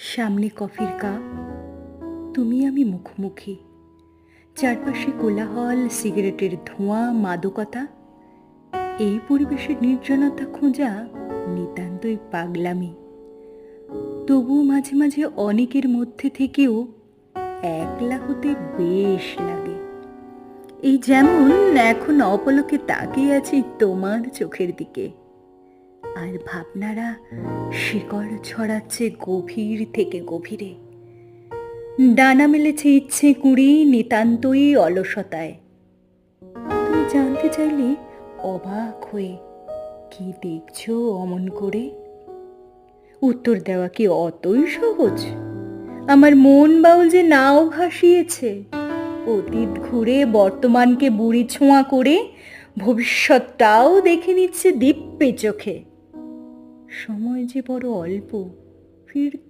সামনে কফির কাপ, তুমি আমি মুখোমুখি। চারপাশে কোলাহল, সিগারেটের ধোঁয়া, মাদকতা। এই পরিবেশের নির্জনতা খোঁজা নিতান্তই পাগলামি। তবুও মাঝে মাঝে অনেকের মধ্যে থেকেও একলা হতে বেশ লাগে। এই যেমন এখন অপলকে তাকিয়ে আছি তোমার চোখের দিকে, আর ভাবনারা শিকড় ছড়াচ্ছে গভীর থেকে গভীরে। ডানা মেলেছে ইচ্ছে কুড়ি নিতান্তই অলসতায়। তুমি জানতে চাইলে অবাক হয়ে, কি দেখছো অমন করে? উত্তর দেওয়া কি অতই সহজ? আমার মন বাউল যে নাও ভাসিয়েছে, অতীত ঘুরে বর্তমানকে বুড়ি ছোঁয়া করে ভবিষ্যৎটাও দেখে নিচ্ছে দিব্যে চোখে। সময় যে বড় অল্প, ফির